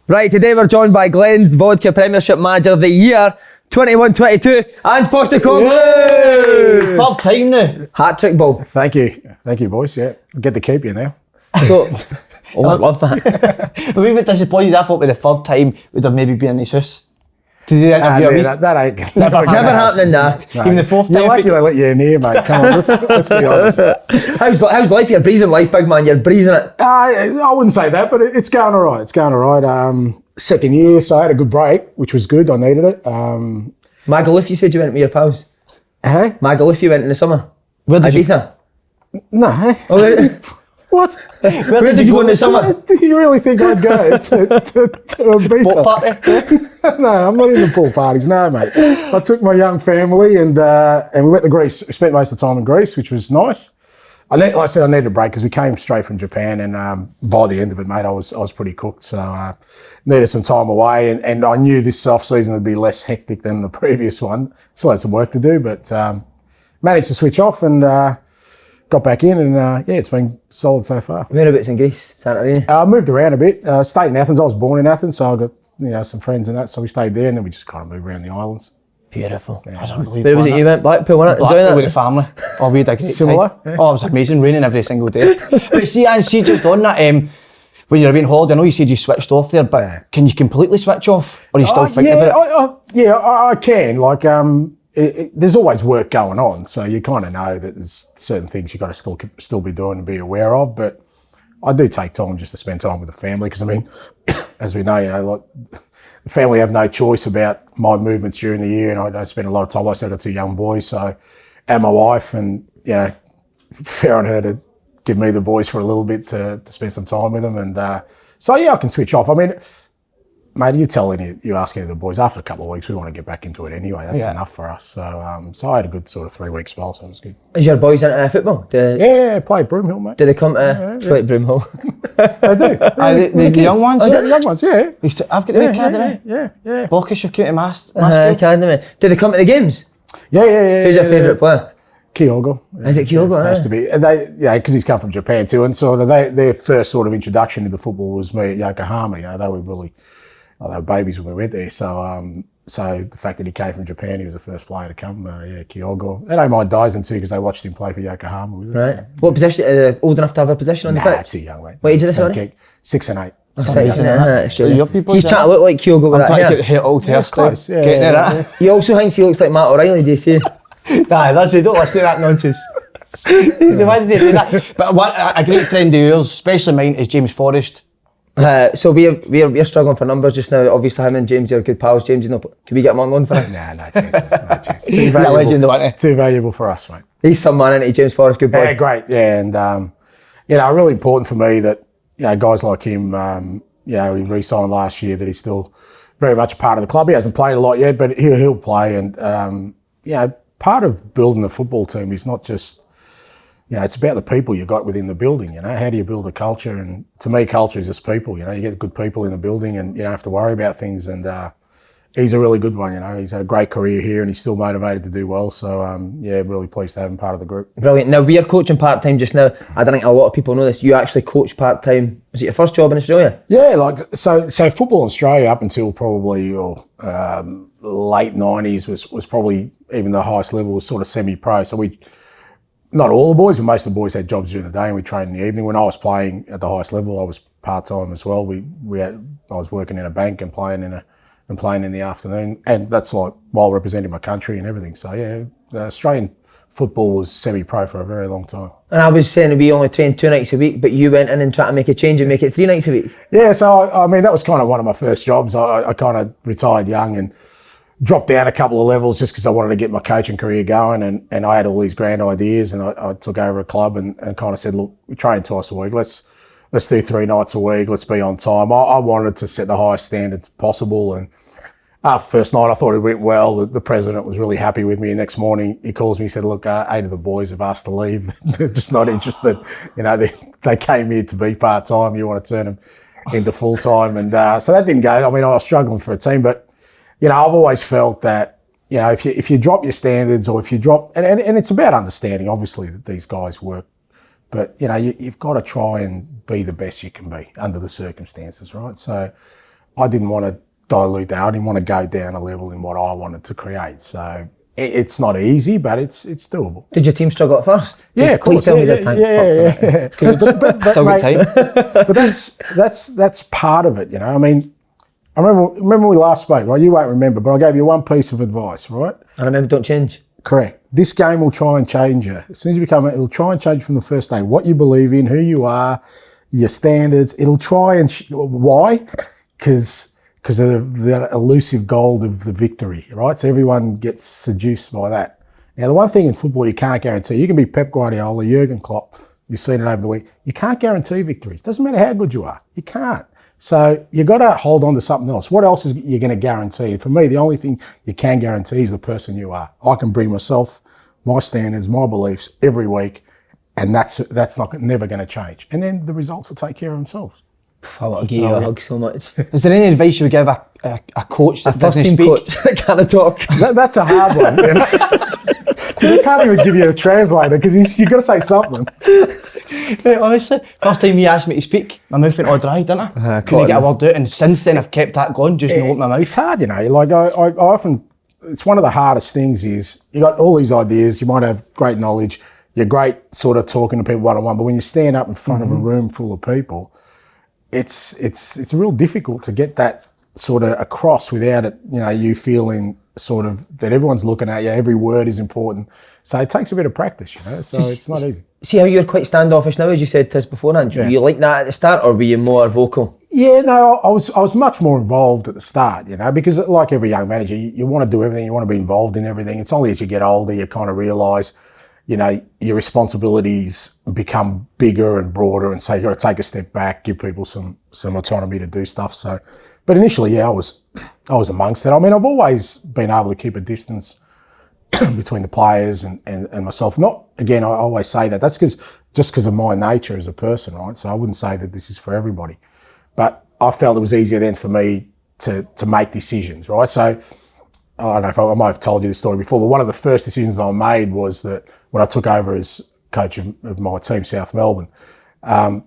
Right, today we're joined by Glen's Vodka Premiership Manager of the Year 21-22, Ange Postecoglou. Third time now. Hat-trick ball. Thank you, boys. Yeah, get to keep you now. So, I love that. But we were disappointed. I thought with the third time would have maybe been in his house. To do the interview. That ain't Never happening there. No. Even the fourth time. You're lucky they let you in here, mate. Come on, let's be honest. How's life? You're breezing life, big man. You're breezing it. I wouldn't say that, but it's going all right. It's going all right. Second year, so I had a good break, which was good. I needed it. Magaluf, you said you went with your pals. Hey? Magaluf, you went in the summer. Where did you? Ibiza. No. Oh, right. What? Where did you go in the summer? Do you really think I'd go to Ibiza? What party? No, I'm not into pool parties, no, mate. I took my young family and we went to Greece. We spent most of the time in Greece, which was nice. Like I said, I needed a break because we came straight from Japan, and by the end of it, mate, I was pretty cooked. So needed some time away, and I knew this off season would be less hectic than the previous one. Still had some work to do, but managed to switch off and got back in, and it's been solid so far. Whereabouts in Greece? Santorini? I moved around a bit. Stayed in Athens. I was born in Athens, so I got some friends in that. So we stayed there, and then we just kind of moved around the islands. Beautiful. Where was it you went? Blackpool, wasn't it? Blackpool with the family. Oh, we had a great Similar, time. yeah. Oh, it was amazing, raining every single day. But see, just on that, when you're being hauled, I know you said you switched off there, but can you completely switch off? Or are you still thinking about it? I can. Like, there's always work going on, so you kind of know that there's certain things you got to still be doing and be aware of. But I do take time just to spend time with the family because, I mean, as we know, like the family have no choice about my movements during the year, and I don't spend a lot of time. I still got two young boys, and my wife, and fair on her to give me the boys for a little bit to spend some time with them, and so I can switch off. I mean, mate, you ask any of the boys, after a couple of weeks, we want to get back into it anyway. That's enough for us. So I had a good sort of 3 week spell, so it was good. Is your boys into football? Yeah, played Broomhill, mate. Do they come to like Broomhill? They do. The young ones? Oh, the young ones, yeah. I've got the academy. Yeah. Blockish, you've come to mass school. Academy. Do they come to the games? Yeah. Who's your favourite player? Kyogo. Is it Kyogo? Has to be. And because he's come from Japan too, and sort of their first sort of introduction into football was me at Yokohama. They were really, they were babies when we went there. So the fact that he came from Japan, he was the first player to come. Kyogo. They don't mind Dyson too because they watched him play for Yokohama with us. Right. What position? Old enough to have a position on the pitch? Too young, mate. What age is this? 6 and 8. He's He's trying to look like Kyogo with I'm that trying to hair. get the old hairstyle. Close, yeah, Getting it, He also thinks he looks like Matt O'Reilly, do you see? Nah, that's it. Don't listen to that nonsense. He's the one saying that. But a great friend of yours, especially mine, is James Forrest. So we're struggling for numbers just now. Obviously, him and James are good pals. James, can we get him on loan for it? Nah, no chance. Too He's a legend, valuable. wasn't he? Too valuable for us, mate. He's some man, isn't he? James Forrest, good boy. Yeah, great. Yeah, and really important for me that guys like him. He re-signed last year. That he's still very much a part of the club. He hasn't played a lot yet, but he'll play. And part of building a football team is not just. It's about the people you got within the building, how do you build a culture? And to me, culture is just people, you get good people in the building and you don't have to worry about things. And he's a really good one, he's had a great career here and he's still motivated to do well. So, really pleased to have him part of the group. Brilliant. Now, we are coaching part-time just now. I don't think a lot of people know this. You actually coach part-time. Was it your first job in Australia? Yeah, so football in Australia up until probably late 90s was probably, even the highest level was sort of semi-pro. So not all the boys, but most of the boys had jobs during the day and we trained in the evening. When I was playing at the highest level, I was part-time as well. I was working in a bank and playing in the afternoon. And that's while representing my country and everything. So Australian football was semi-pro for a very long time. And I was saying we only trained 2 nights a week, but you went in and tried to make a change and make it 3 nights a week. Yeah, so I mean, that was kind of one of my first jobs. I kind of retired young and dropped down a couple of levels just because I wanted to get my coaching career going, and I had all these grand ideas, and I took over a club and kind of said, look, we train twice a week. Let's do 3 nights a week. Let's be on time. I wanted to set the highest standards possible, and after first night I thought it went well. The president was really happy with me. The next morning he calls me, he said, look, 8 of the boys have asked to leave. They're just not interested. They came here to be part-time. You want to turn them into full-time, and so that didn't go. I mean, I was struggling for a team, but I've always felt that, if you drop your standards, or if you drop, and it's about understanding, obviously, that these guys work, but, you've got to try and be the best you can be under the circumstances, right? So I didn't want to dilute that. I didn't want to go down a level in what I wanted to create. So it's not easy, but it's doable. Did your team struggle at first? Yeah, of course. Please tell me the time. Yeah. But Still got time. But that's part of it, you know. I mean, I remember when we last spoke, right? You won't remember, but I gave you one piece of advice, right? I remember, don't change. Correct. This game will try and change you. As soon as you become, it'll try and change from the first day. What you believe in, who you are, your standards. It'll try and why? Because of the elusive gold of the victory, right? So everyone gets seduced by that. Now, the one thing in football you can't guarantee, you can be Pep Guardiola, Jurgen Klopp, you've seen it over the week, you can't guarantee victories. Doesn't matter how good you are, you can't. So you got to hold on to something else. What else is you going to guarantee? And for me, the only thing you can guarantee is the person you are. I can bring myself, my standards, my beliefs every week, and that's never going to change. And then the results will take care of themselves. I want to give you a hug so much. Is there any advice you would give a coach that First doesn't team speak? coach that can't talk. That's a hard one. You know? Because I can't even give you a translator because you've got to say something. Mate, honestly, first time he asked me to speak, my mouth went all dry, didn't I? Couldn't get a word out, and since then I've kept that going, just not open my mouth. It's hard, you know. Like I often, it's one of the hardest things is you got all these ideas, you might have great knowledge, you're great sort of talking to people one-on-one, but when you stand up in front of a room full of people, it's real difficult to get that sort of across without it, you know, you feeling sort of that everyone's looking at you, every word is important. So it takes a bit of practice, you know, so it's not easy. See how you're quite standoffish now, as you said to us beforehand. Were you like that at the start, or were you more vocal? Yeah, no, I was much more involved at the start, you know, because like every young manager, you want to do everything, you want to be involved in everything. It's only as you get older you kind of realise, you know, your responsibilities become bigger and broader, and so you've got to take a step back, give people some autonomy to do stuff. So, but initially, yeah, I was amongst it. I mean, I've always been able to keep a distance between the players and myself. Not, again, I always say that. That's just because of my nature as a person, right? So I wouldn't say that this is for everybody. But I felt it was easier then for me to make decisions, right? So I don't know if I might have told you this story before, but one of the first decisions I made was that when I took over as coach of my team, South Melbourne, one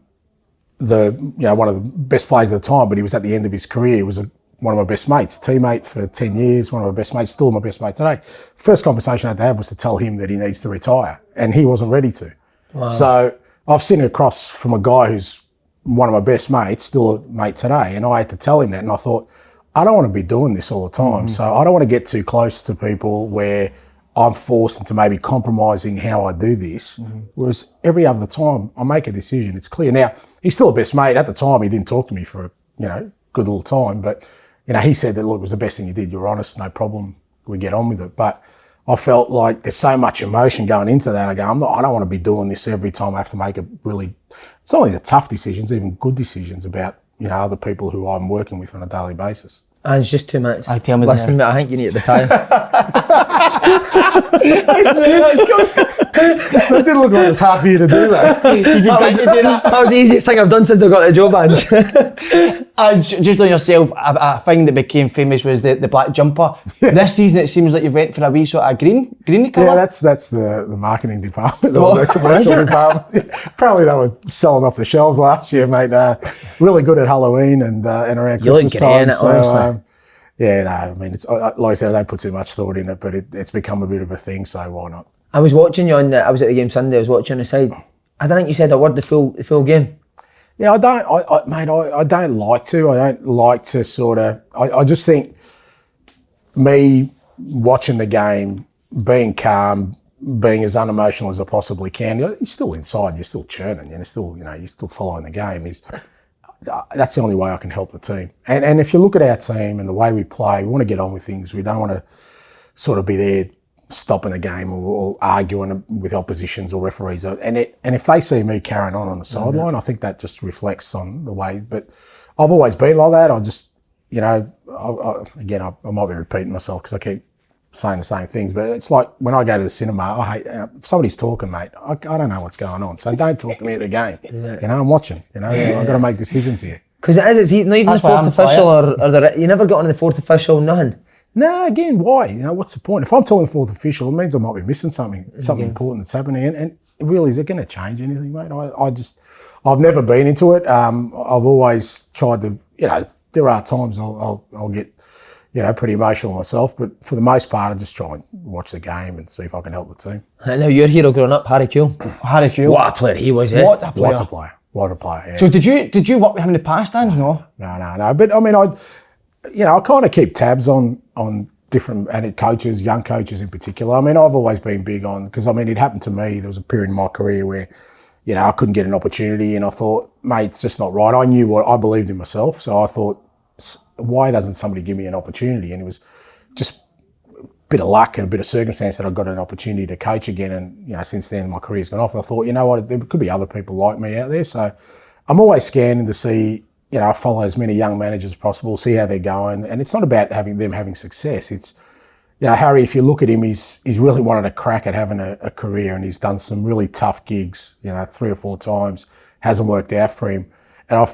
of the best players at the time, but he was at the end of his career, was one of my best mates, teammate for 10 years, one of my best mates, still my best mate today. First conversation I had to have was to tell him that he needs to retire, and he wasn't ready to. Wow. So I've seen it across from a guy who's one of my best mates, still a mate today, and I had to tell him that, and I thought, I don't want to be doing this all the time. So I don't want to get too close to people where I'm forced into maybe compromising how I do this. Whereas every other time I make a decision, it's clear. Now, he's still a best mate. At the time, he didn't talk to me for a good little time. But, he said that, look, it was the best thing you did. You're honest, no problem. We get on with it. But I felt like there's so much emotion going into that. I don't want to be doing this every time I have to make it's not only the tough decisions, even good decisions about, other people who I'm working with on a daily basis. And it's just 2 minutes. Tell me. Listen, mate, I think you need to retire. It didn't look like it was hard for you to do that. That was the easiest thing I've done since I got the job, Ange. And just on yourself, a thing that became famous was the black jumper. This season it seems like you've went for a wee sort of greeny colour. Yeah, that's the marketing department or the commercial department. Probably they were selling off the shelves last year, mate. Really good at Halloween and around Christmas time. I mean, it's like I said, I don't put too much thought in it, but it's become a bit of a thing, so why not? I was watching you I was at the game Sunday, I was watching on the side. I don't think you said a word the full game. Yeah, I don't like to. I don't like to sort of, I just think me watching the game, being calm, being as unemotional as I possibly can, you're still inside, you're still churning, you're still following the game. That's the only way I can help the team. And if you look at our team and the way we play, we want to get on with things. We don't want to sort of be there stopping a game or arguing with oppositions or referees. And if they see me carrying on the sideline, I think that just reflects on the way. But I've always been like that. I just, I might be repeating myself because I keep saying the same things, but it's like when I go to the cinema, I hate, if somebody's talking, mate, I don't know what's going on. So don't talk to me at the game. I'm watching, I've got to make decisions here. Because it's not even the fourth official or you never got on the fourth official, nothing. No, again, why? What's the point? If I'm talking the fourth official, it means I might be missing something important that's happening. And really, is it going to change anything, mate? I've never been into it. I've always tried to, there are times I'll get, pretty emotional myself, but for the most part, I just try and watch the game and see if I can help the team. I know your hero growing up, Harry Kewell. Harry Kewell. What a player he was, eh? What a player. What a player, yeah. So did you work with him in the past, Ange? No. No. But I mean, I kind of keep tabs on different coaches, young coaches in particular. I mean, I've always been big on, because I mean, it happened to me. There was a period in my career where, I couldn't get an opportunity, and I thought, mate, it's just not right. I knew what I believed in myself, so I thought, why doesn't somebody give me an opportunity? And it was just a bit of luck and a bit of circumstance that I got an opportunity to coach again. And since then my career's gone off. And I thought, you know what, there could be other people like me out there. So I'm always scanning to see. I follow as many young managers as possible, see how they're going. And it's not about them having success. It's, Harry, if you look at him, he's really wanted a crack at having a career, and he's done some really tough gigs, 3 or 4 times, hasn't worked out for him. And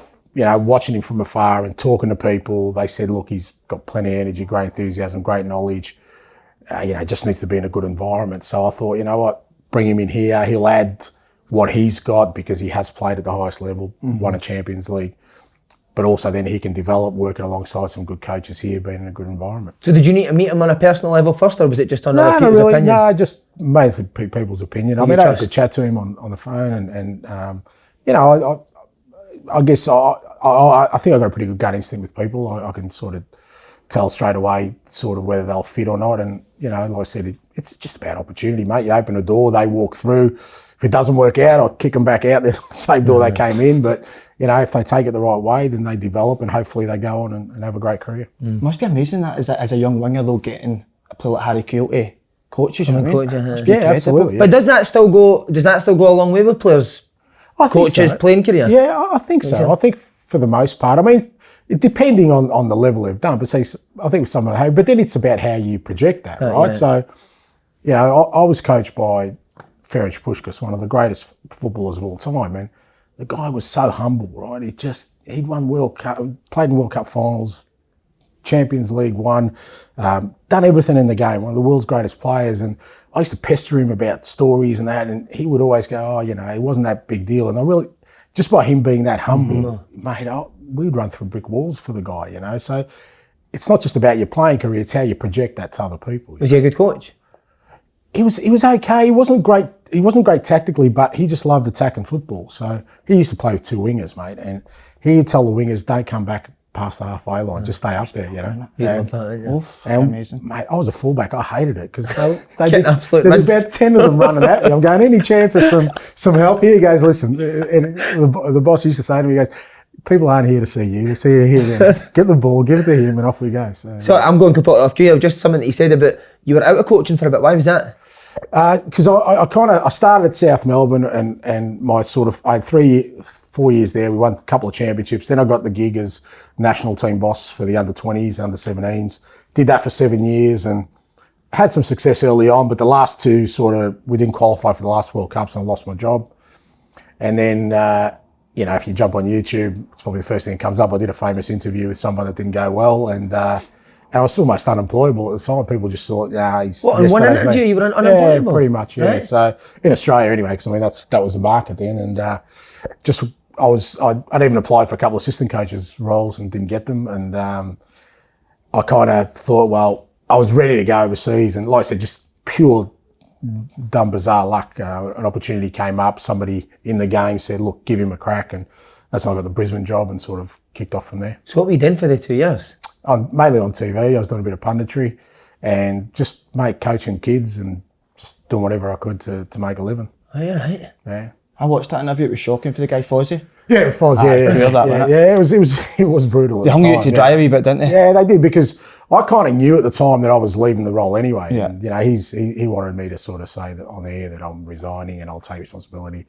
watching him from afar and talking to people, they said, look, he's got plenty of energy, great enthusiasm, great knowledge, just needs to be in a good environment. So I thought, you know what, bring him in here. He'll add what he's got because he has played at the highest level, won a Champions League. But also then he can develop working alongside some good coaches here, being in a good environment. So did you need to meet him on a personal level first, or was it just on other people's really, opinion? No, just mainly people's opinion. I mean, I had a good chat to him on the phone, and I guess I think I've got a pretty good gut instinct with people. I can sort of tell straight away sort of whether they'll fit or not. And, like I said, it's just about opportunity, mate. You open a door, they walk through. If it doesn't work out, I'll kick them back out the same door they came in. But, if they take it the right way, then they develop and hopefully they go on and have a great career. Must be amazing that as a young winger, though, getting a player like Harry Kewell to coaches, Yeah, absolutely. Yeah. But does that still go a long way with players' coaches' playing career? Yeah, I think so. I think for the most part. I mean, depending on the level they've done, but say, I think with someone, but then it's about how you project that, right? Yeah. So, I was coached by Ferenc Puskas, one of the greatest footballers of all time, and the guy was so humble, right? He'd won World Cup, played in World Cup finals, Champions League won, done everything in the game, one of the world's greatest players. And I used to pester him about stories and that, and he would always go, it wasn't that big deal. And I really, just by him being that humble, mate, we'd run through brick walls for the guy, So it's not just about your playing career, it's how you project that to other people. Was he a good coach? He was okay. He wasn't great tactically, but he just loved attacking football. So he used to play with 2 wingers, mate, and he'd tell the wingers, don't come back past the halfway line, just stay up there, And amazing. Mate, I was a fullback. I hated it because there'd be about 10 of them running at me. I'm going, any chance of some help here? He goes, listen, and the boss used to say to me, he goes, people aren't here to see you, they see you here. Just get the ball, give it to him, and off we go. So I'm going completely off track. Just something that you said about you were out of coaching for a bit. Why was that? Because I started at South Melbourne and my I had 4 years there. We won a couple of championships. Then I got the gig as national team boss for the under-20s, under-17s. Did that for 7 years and had some success early on, but the last 2 we didn't qualify for the last World Cups and I lost my job. And then, if you jump on YouTube, it's probably the first thing that comes up. I did a famous interview with someone that didn't go well, and I was almost unemployable at the time. People just thought, he's... What, in one interview you were unemployable? Yeah, pretty much, yeah. Right. So, in Australia anyway, because that was the market then, and I'd even applied for a couple of assistant coaches roles and didn't get them, and I kind of thought, well, I was ready to go overseas, and like I said, just pure dumb bizarre luck. An opportunity came up, somebody in the game said, look, give him a crack, and that's when I got the Brisbane job and sort of kicked off from there. So what were you doing for the 2 years? Mainly on TV. I was doing a bit of punditry and just coaching kids and just doing whatever I could to make a living. Oh, yeah, right. Yeah. I watched that interview. It was shocking for the guy Fozzie. Yeah, it was. It was brutal. They hung you out to dry a wee bit, didn't they? Yeah, they did, because I kind of knew at the time that I was leaving the role anyway. Yeah. And, he wanted me to sort of say that on air that I'm resigning and I'll take responsibility.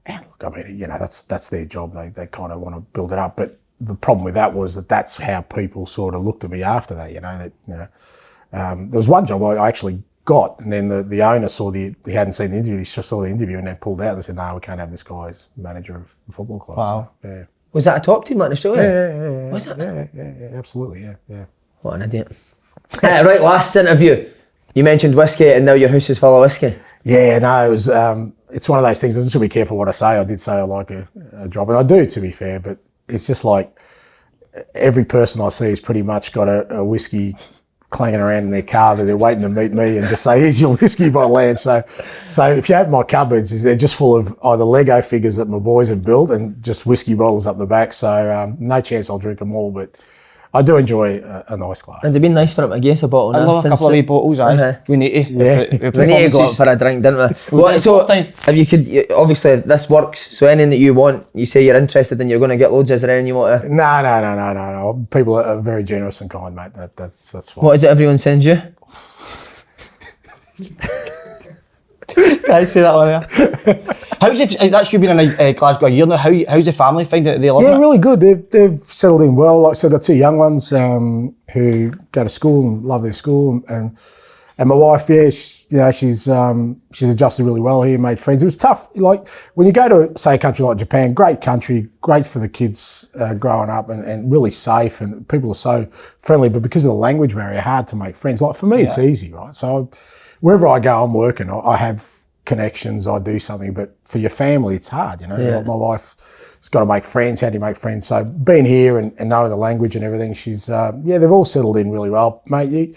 And look, I mean, that's their job. They kind of want to build it up. But the problem with that was that's how people sort of looked at me after that. There was one job I actually got, and then the owner he hadn't seen the interview, he just saw the interview and then pulled out and said, no, we can't have this guy as manager of the football club. Wow. So, yeah. Was that a top team in Australia? Yeah. Was that? Yeah, absolutely, yeah. What an idiot. Right, last interview. You mentioned whiskey and now your house is full of whiskey. Yeah, no, it was, it's one of those things, I just have to be careful what I say. I did say I like a drop, and I do, to be fair, but it's just like, every person I see has pretty much got a whiskey clanging around in their car that they're waiting to meet me and just say, here's your whiskey bottle, Ange. So if you have my cupboards, they're just full of either Lego figures that my boys have built and just whiskey bottles up the back. So no chance I'll drink them all, but I do enjoy a nice glass. Has it been nice for him to give us a bottle? I love a couple of wee bottles, aye. We need to. We need to go out for a drink, didn't we? Well, so, if you could, obviously this works, so anything that you want, you say you're interested in, you're going to get loads. Is there anything you want to? No. People are very generous and kind, mate. That's fine. What is it everyone sends you? Can I say that one there? How's it, that's you been in Glasgow a year now, how's the family finding it? Are they loving it? Yeah, really good. They've settled in well. Like I said, I've got two young ones who go to school and love their school, and my wife, she's adjusted really well here, made friends. It was tough. Like when you go to, say, a country like Japan, great country, great for the kids growing up, and really safe, and people are so friendly, but because of the language barrier, hard to make friends. Like for me, it's easy, right? So wherever I go, I'm working. I have connections, I do something, but for your family, it's hard, Like my wife's got to make friends. How do you make friends? So being here and knowing the language and everything, she's, they've all settled in really well. Mate,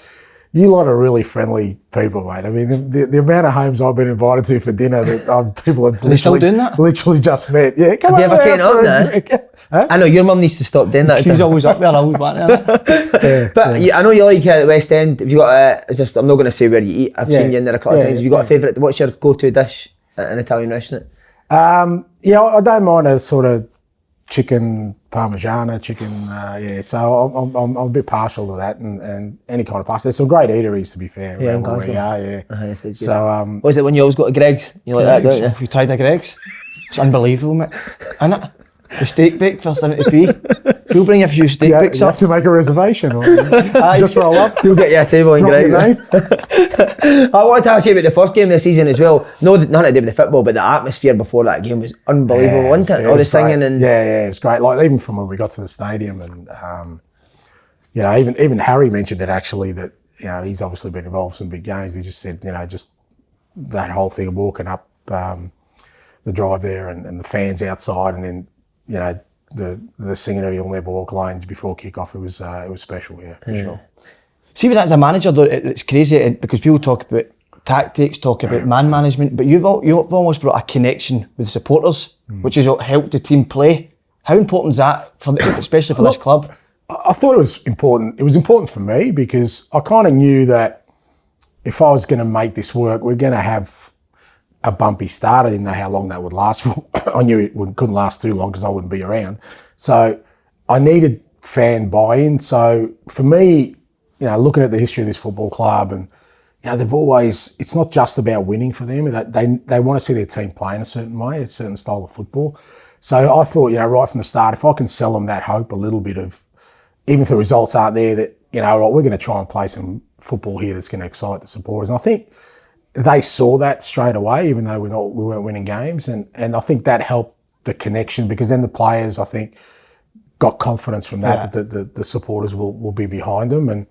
you lot are really friendly people, mate. I mean, the amount of homes I've been invited to for dinner that people have literally just met. Yeah, come on. Have you ever came up there? Huh? I know your mum needs to stop doing that. She's always up there, always back there. But I know you like the West End. Have you got I'm not going to say where you eat. I've seen you in there a couple of times. Have you got a favourite? What's your go-to dish at an Italian restaurant? I don't mind a sort of chicken parmigiana, so I'm a bit partial to that, and any kind of pasta. There's some great eateries, to be fair. Yeah, in Glasgow. So was it when you always go to Greg's? You like that, don't you? Have you tried a Greg's? It's unbelievable, mate. Isn't it? The steak bake for 70p. We'll bring a few steak bakes up. You have to make a reservation, or just roll up. You'll get you a table in Greg's. I wanted to ask you about the first game of the season as well. No, nothing to do with the football, but the atmosphere before that game was unbelievable, wasn't it? All the singing and it was great. Like even from when we got to the stadium, and even Harry mentioned it actually, that he's obviously been involved in some big games. We just said just that whole thing of walking up the drive there and the fans outside, and then the singing of "You'll Never Walk Alone" before kick-off. It was special, for sure. See, with that as a manager, though, it's crazy because people talk about tactics, talk about man management, but you've almost brought a connection with the supporters, which has helped the team play. How important is that, especially for this club? I thought it was important. It was important for me because I kind of knew that if I was going to make this work, we're going to have a bumpy start. I didn't know how long that would last for. I knew it couldn't last too long because I wouldn't be around. So I needed fan buy-in. So for me, looking at the history of this football club, and they've always, it's not just about winning for them. They want to see their team play in a certain way, a certain style of football. So I thought, right from the start, if I can sell them that hope a little bit of, even if the results aren't there, that, we're going to try and play some football here that's going to excite the supporters. And I think they saw that straight away, even though we weren't winning games. And I think that helped the connection, because then the players, I think, got confidence from that, that the supporters will be behind them. And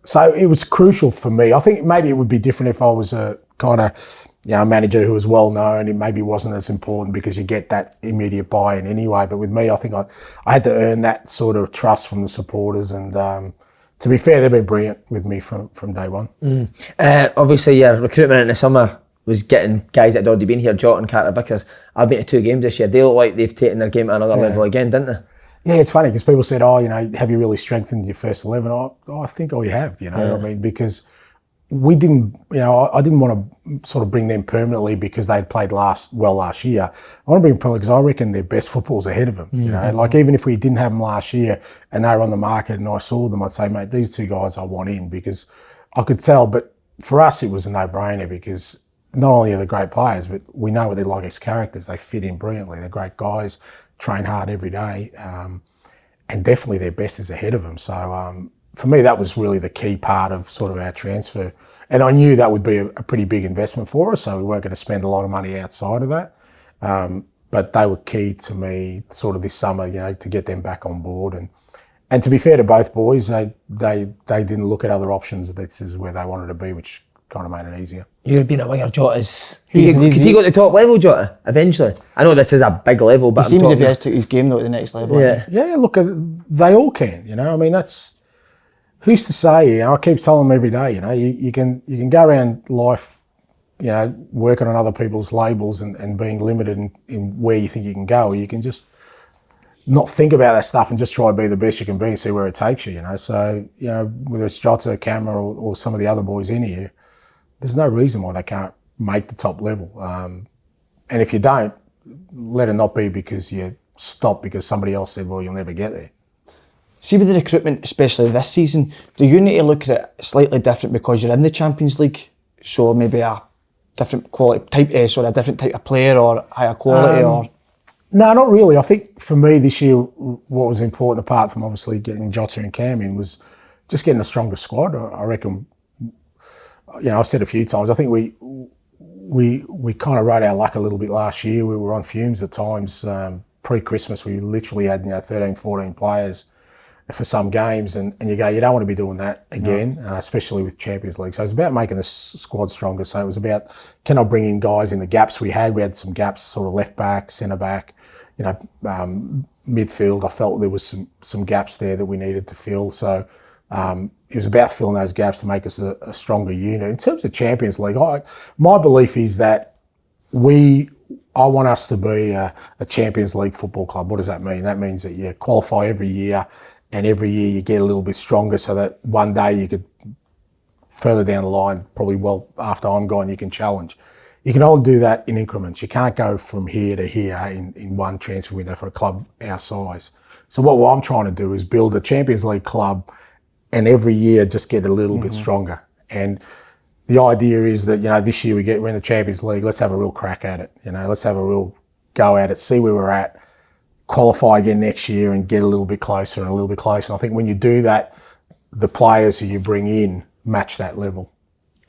so it was crucial for me. I think maybe it would be different if I was a kind of manager who was well known. It maybe wasn't as important because you get that immediate buy-in anyway. But with me, I think I had to earn that sort of trust from the supporters. And to be fair, they've been brilliant with me from day one. Obviously, your recruitment in the summer was getting guys that had already been here, Jota and Carter Vickers. I've been to 2 games this year. They look like they've taken their game to another level again, didn't they? Yeah, it's funny because people said, have you really strengthened your first 11? I think we have, I mean, because we didn't, I didn't want to sort of bring them permanently because they'd played last year. I want to bring them permanently because I reckon their best football's ahead of them, like even if we didn't have them last year and they were on the market and I saw them, I'd say, mate, these 2 guys I want in, because I could tell. But for us, it was a no-brainer because not only are they great players, but we know what they're like as characters. They fit in brilliantly. They're great guys, train hard every day, and definitely their best is ahead of them. So for me, that was really the key part of sort of our transfer. And I knew that would be a pretty big investment for us, so we weren't going to spend a lot of money outside of that. But they were key to me sort of this summer, to get them back on board. And to be fair to both boys, they didn't look at other options. This is where they wanted to be, which kind of made it easier. You're being a winger, Jota's. Could He's- he go to the top level, Jota, eventually? I know this is a big level, but It seems if he has took his game though to the next level. Yeah. Yeah, look, they all can. You know, I mean, that's who's to say. You know, I keep telling them every day. You know, you can go around life, you know, working on other people's labels and being limited in where you think you can go. Or you can just not think about that stuff and just try to be the best you can be and see where it takes you. You know, so you know, whether it's Jota, Cameron, or some of the other boys in here, there's no reason why they can't make the top level. And if you don't, let it not be because you stop because somebody else said, well, you'll never get there. See with the recruitment, especially this season, do you need to look at it slightly different because you're in the Champions League? So maybe a different quality type, a different type of player or higher quality or? No, not really. I think for me this year, what was important, apart from obviously getting Jota and Cam in, was just getting a stronger squad. I reckon, you know, I've said a few times, I think we kind of rode our luck a little bit last year. We were on fumes at times. Pre-Christmas, we literally had 13, 14 players for some games, and you go, you don't want to be doing that again, especially with Champions League. So it was about making the squad stronger. So it was about, can I bring in guys in the gaps we had? We had some gaps, sort of left back, centre back, you know, midfield. I felt there was some gaps there that we needed to fill. So it was about filling those gaps to make us a stronger unit. In terms of Champions League, my belief is that I want us to be a Champions League football club. What does that mean? That means that you qualify every year, and every year you get a little bit stronger so that one day you could, further down the line, probably well after I'm gone, you can challenge. You can only do that in increments. You can't go from here to here in one transfer window for a club our size. So what I'm trying to do is build a Champions League club and every year just get a little bit stronger. And the idea is that, you know, this year we're in the Champions League, let's have a real crack at it. You know, let's have a real go at it, see where we're at, qualify again next year and get a little bit closer and a little bit closer. And I think when you do that, the players who you bring in match that level.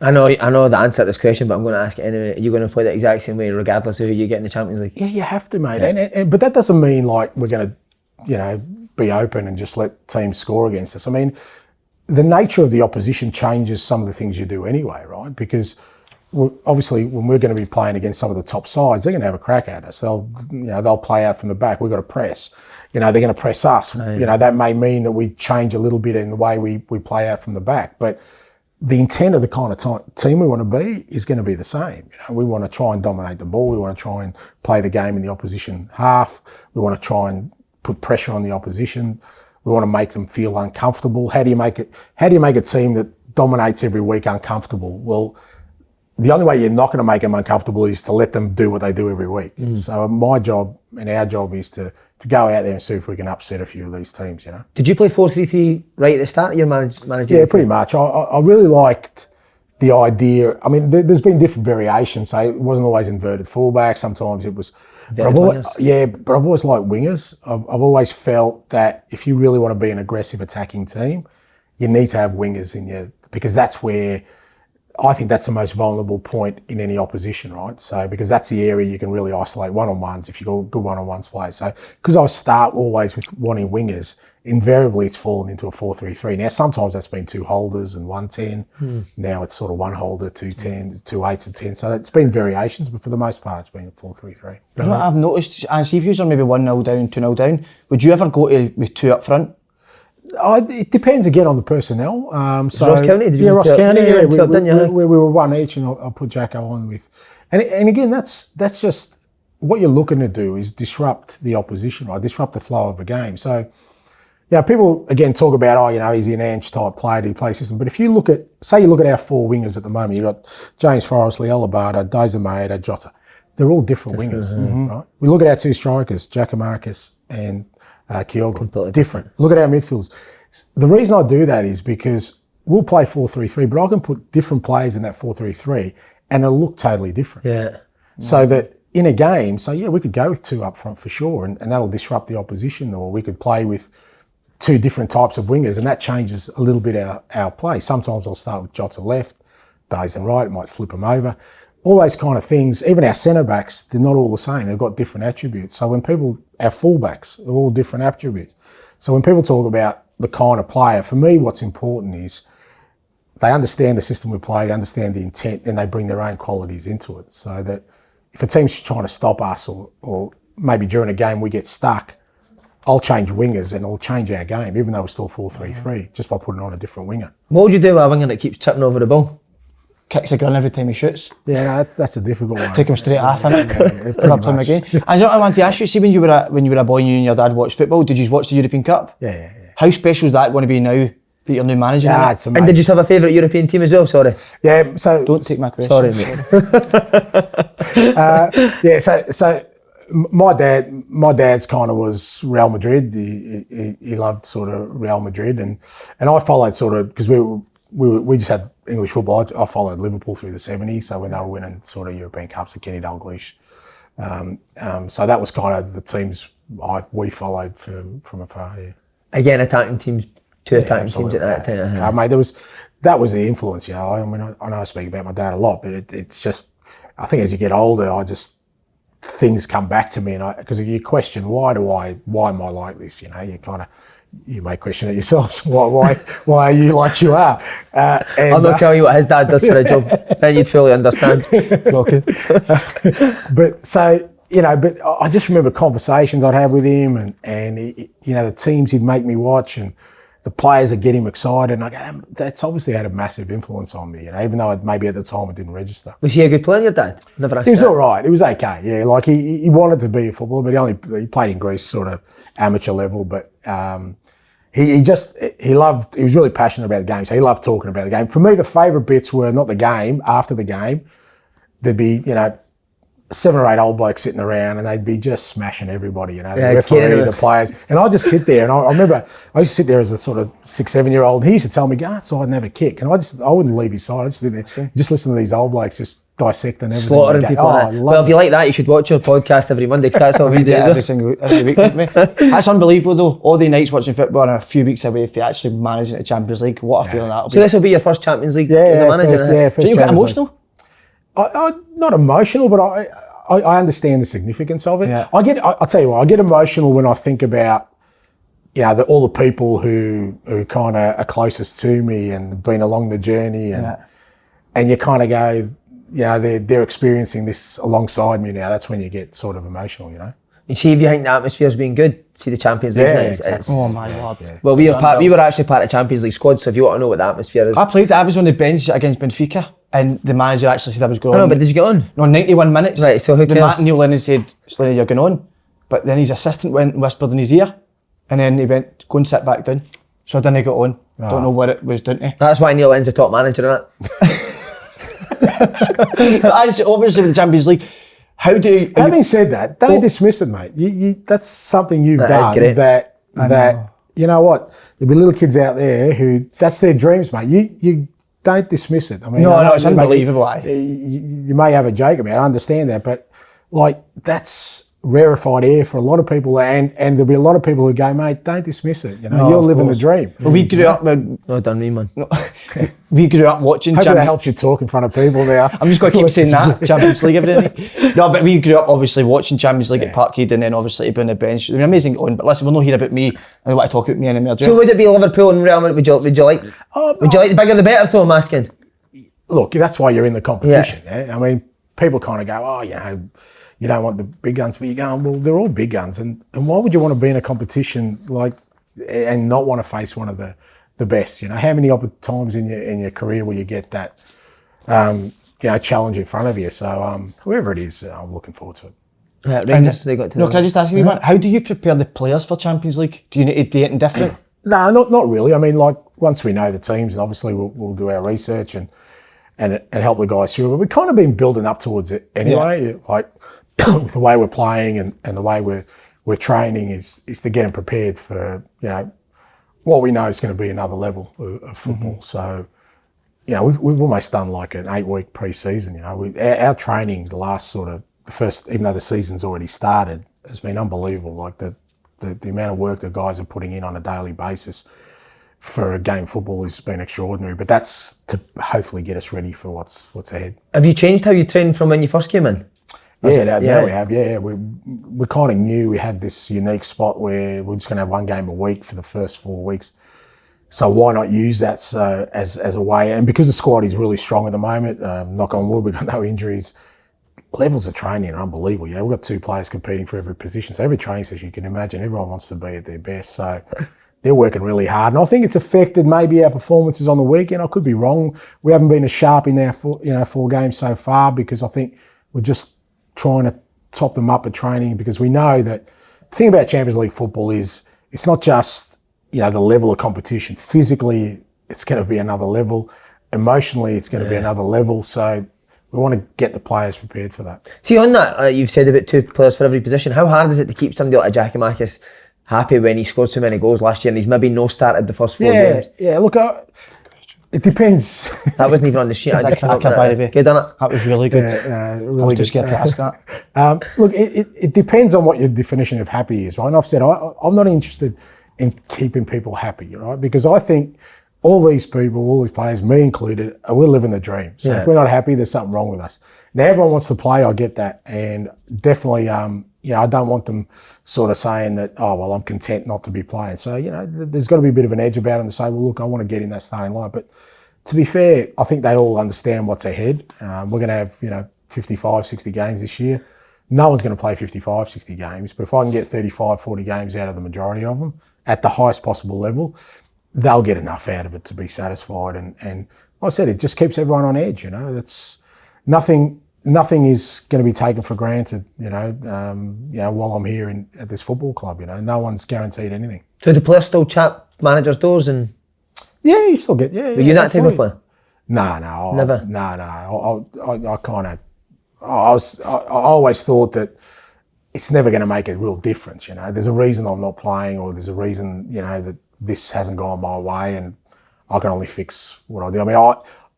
I know the answer to this question, but I'm going to ask it anyway. Are you going to play the exact same way regardless of who you get in the Champions League? Yeah, you have to, mate. Yeah. But that doesn't mean like we're going to, you know, be open and just let teams score against us. I mean, the nature of the opposition changes some of the things you do anyway, right? Because obviously when we're going to be playing against some of the top sides, they're going to have a crack at us. They'll play out from the back. We've got to press. You know, they're going to press us. Right. You know, that may mean that we change a little bit in the way we play out from the back. But the intent of the kind of team we want to be is going to be the same. You know, we want to try and dominate the ball. We want to try and play the game in the opposition half. We want to try and put pressure on the opposition. We want to make them feel uncomfortable. How do you make a team that dominates every week uncomfortable? Well, the only way you're not going to make them uncomfortable is to let them do what they do every week. So my job and our job is to go out there and see if we can upset a few of these teams, you know. Did you play 4-3-3 right at the start of your manager? Yeah, pretty much. I really liked the idea. I mean, there's been different variations. So it wasn't always inverted fullback. Sometimes it was. But I've always liked wingers. I've always felt that if you really want to be an aggressive attacking team, you need to have wingers in you, because that's where I think that's the most vulnerable point in any opposition, right? So, because that's the area you can really isolate one-on-ones if you've got good one-on-ones play. So, because I start always with wanting wingers, invariably it's fallen into a 4-3-3. Now, sometimes that's been 2 holders and 1-10. Now it's sort of 1 holder, 2-10, 2 8s and 10. So it's been variations, but for the most part, it's been a 4-3-3. You know what I've noticed, and see if you're maybe 1-0 down, 2-0 down, would you ever go with 2 up front? It depends again on the personnel. Ross County? Did you Ross County. Yeah, we we were 1 each, and I'll put Jacko on with. And again, that's just what you're looking to do is disrupt the opposition, right? Disrupt the flow of a game. So, yeah, people again talk about, is he an Ange type player? Do he play system? But if you look at our 4 wingers at the moment, you've got James Forrest, Liel Labada, Daisy Maeda, Jota. They're all different wingers, right? We look at our 2 strikers, Giacomakis and Kyogo, different. Look at our midfielders. The reason I do that is because we'll play 4-3-3, but I can put different players in that 4-3-3 and it'll look totally different. Yeah. So that in a game, we could go with 2 up front for sure, and that'll disrupt the opposition, or we could play with 2 different types of wingers, and that changes a little bit our play. Sometimes I'll start with Jota left, Days and right, might flip them over. All those kind of things, even our centre-backs, they're not all the same. They've got different attributes. So our full-backs are all different attributes. So when people talk about the kind of player, for me what's important is they understand the system we play, they understand the intent, and they bring their own qualities into it. So that if a team's trying to stop us, or maybe during a game we get stuck, I'll change wingers and it'll change our game, even though we're still 4-3-3, just by putting on a different winger. What would you do with a winger that keeps tripping over the ball? Kicks a gun every time he shoots. Yeah, no, that's a difficult one. Take him straight off, innit? Pretty Play him much. again. And I want to ask you, see when you were a boy and you and your dad watched football, did you watch the European Cup? Yeah. How special is that going to be now that you're new manager? Yeah, it's amazing. And did you have a favourite European team as well? Sorry. Yeah, so... Don't take my question. Sorry, mate. So my dad's kind of was Real Madrid. He loved sort of Real Madrid, and I followed sort of, because we just had English football. I followed Liverpool through the 70s, so when they were winning sort of European Cups, at Kenny Dalglish. So that was kind of the teams we followed from afar. Yeah. Again, attacking teams, two attacking teams at that time. Mate, that was the influence. You know, I mean, I know I speak about my dad a lot, but it's just, I think as you get older, things come back to me, and because you question why am I like this? You know, you may question it yourselves. Why are you like you are? I'll not tell you what his dad does for a job. Then you'd fully understand. Okay. But so, you know, but I just remember conversations I'd have with him, and he, you know, the teams he'd make me watch, and the players that get him excited, and I go, that's obviously had a massive influence on me, you know, even though maybe at the time it didn't register. Was he a good player, your dad? Never asked. He was all right. He was okay. Yeah, like he wanted to be a footballer, but he played in Greece, sort of amateur level. But he was really passionate about the game, so he loved talking about the game. For me, the favourite bits were not the game. After the game, there'd be, you know, 7 or 8 old blokes sitting around, and they'd be just smashing everybody, you know, the referee, the players. And I'd just sit there, and I remember I used to sit there as a sort of 6-7-year-old. He used to tell me, go outside and have a kick. And I wouldn't leave his side. I'd just sit there, just listen to these old blokes just dissecting everything. Slaughtering people. Well, if you like that, you should watch your podcast every Monday, because that's all we do. every week, don't we? That's unbelievable though. All the nights watching football and a few weeks away if you're actually managing the Champions League. What a feeling that'll be. So this will be your first Champions League as a manager? First Do you get emotional? Not emotional, but I understand the significance of it. Yeah. I'll tell you what, I get emotional when I think about, you know, all the people who kind of are closest to me and been along the journey, and you kind of go, you know, they're experiencing this alongside me now. That's when you get sort of emotional, you know. And see if you think the atmosphere's been good. See the Champions League nights. Exactly. Oh my Lord. Yeah. Well, we were actually part of the Champions League squad, so if you want to know what the atmosphere is. I was on the bench against Benfica, and the manager actually said I was going on. No, but did you get on? No, 91 minutes. Right, so who cares? Neil Lennon said, Slaney, you're going on. But then his assistant went and whispered in his ear, and then he went, go and sit back down. So I didn't get on. Don't know what it was doing to. That's why Neil Lennon's the top manager, isn't it? But obviously with the Champions League, how do you... Having said that, don't dismiss it, mate. That's something you've done that you know what, there'll be little kids out there who, that's their dreams, mate. You don't dismiss it. I mean, no, it's unbelievable. You may have a joke about it, I understand that, but like that's rarefied air for a lot of people, and there'll be a lot of people who go, mate, don't dismiss it. You know, you're living the dream. Well, we grew up with... No, done me, man. No. We grew up watching... Hope that helps you talk in front of people now. I'm just going to keep saying that, Champions League every day. No, but we grew up obviously watching Champions League at Parkhead, and then obviously to be on the bench. I mean, amazing on, but listen, we'll not hear about me. I want to talk about me anymore. So would it be Liverpool and Real Madrid? Would you like the bigger the better, though, I'm asking? Look, that's why you're in the competition. Yeah? I mean, people kind of go, oh, you know, you don't want the big guns, but you're going, well, they're all big guns. And why would you want to be in a competition like and not want to face one of the best? You know, how many times in your career will you get that challenge in front of you? So whoever it is, I'm looking forward to it. Right, Rangers, they got to. No, can I just ask you, man? How do you prepare the players for Champions League? Do you need to do anything different? No, not really. I mean, like once we know the teams, and obviously we'll do our research and help the guys through. But we've kind of been building up towards it anyway. Like with the way we're playing and the way we're training is to get them prepared for, you know, what we know is going to be another level of football. Mm-hmm. So, you know, we've almost done like an 8-week pre-season. You know, our training the last sort of the first, even though the season's already started, has been unbelievable. Like the amount of work the guys are putting in on a daily basis for a game of football has been extraordinary. But that's to hopefully get us ready for what's ahead. Have you changed how you train from when you first came in? Now we have. Yeah, we kind of knew we had this unique spot where we're just going to have one game a week for the first 4 weeks. So why not use that as a way? And because the squad is really strong at the moment, knock on wood, we've got no injuries. Levels of training are unbelievable. Yeah, we've got 2 players competing for every position. So every training session, you can imagine, everyone wants to be at their best. So they're working really hard. And I think it's affected maybe our performances on the weekend. I could be wrong. We haven't been as sharp in our 4 games so far because I think we're just trying to top them up at training because we know that the thing about Champions League football is it's not just, the level of competition. Physically, it's going to be another level. Emotionally, it's going to be another level. So we want to get the players prepared for that. See, on that, you've said about 2 players for every position. How hard is it to keep somebody like Giakoumakis happy when he scored so many goals last year and he's maybe no started the first 4 games? Yeah, look, it depends. That wasn't even on the sheet. I just by the way. Good, didn't it? That was really good. Really I was just scared to ask that. Look, it depends on what your definition of happy is, right? And I've said I'm not interested in keeping people happy, right? Because I think all these people, all these players, me included, we're living the dream. So if we're not happy, there's something wrong with us. Now, everyone wants to play, I get that. And definitely, I don't want them sort of saying that, oh, well, I'm content not to be playing. So, there's got to be a bit of an edge about them to say, well, look, I want to get in that starting line. But to be fair, I think they all understand what's ahead. We're going to have, 55, 60 games this year. No one's going to play 55, 60 games. But if I can get 35, 40 games out of the majority of them at the highest possible level, they'll get enough out of it to be satisfied. And like I said, it just keeps everyone on edge, That's nothing is going to be taken for granted, while I'm here at this football club, No one's guaranteed anything. So do players still chat managers' doors and... Yeah, you still get, Were you that type of player? No. Never? No. I always thought that it's never going to make a real difference, There's a reason I'm not playing or there's a reason, that this hasn't gone my way and I can only fix what I do. I mean,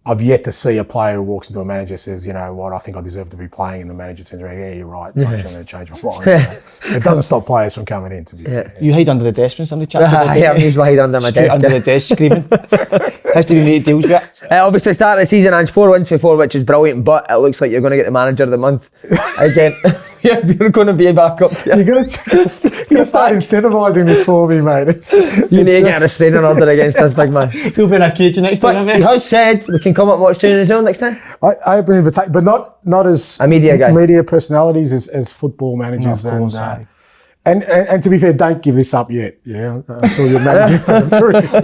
I've yet to see a player who walks into a manager and says, you know what, I think I deserve to be playing, and the manager turns around, yeah, you're right, I'm going to change my mind. It doesn't stop players from coming in, to be fair. You hide under the desk when somebody chats about I usually hide under my desk. Under the desk screaming. Has to be made deals with it. Obviously, start of the season, Ange, 4 wins before, which is brilliant, but it looks like you're going to get the manager of the month again. Yeah, you're going to be back up. Yeah. You're going to start incentivising this for me, mate. You need to get a restraining order against this big man. You'll be in a cage next time, He has said we can come up and watch training as well next time. I open invitation, but not as a media guy. Media personalities as football managers. No, of course, and to be fair, don't give this up yet. Yeah, until you're managing.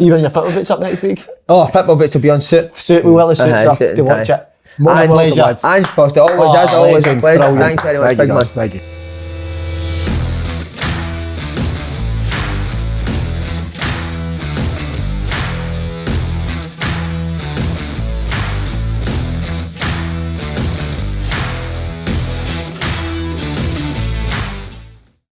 Even your football bits up next week. Oh, football bits will be on suit. Suit, we will the suits up to watch it. Ange Postecoglou, always a pleasure. Thanks very much, big man. Thank you.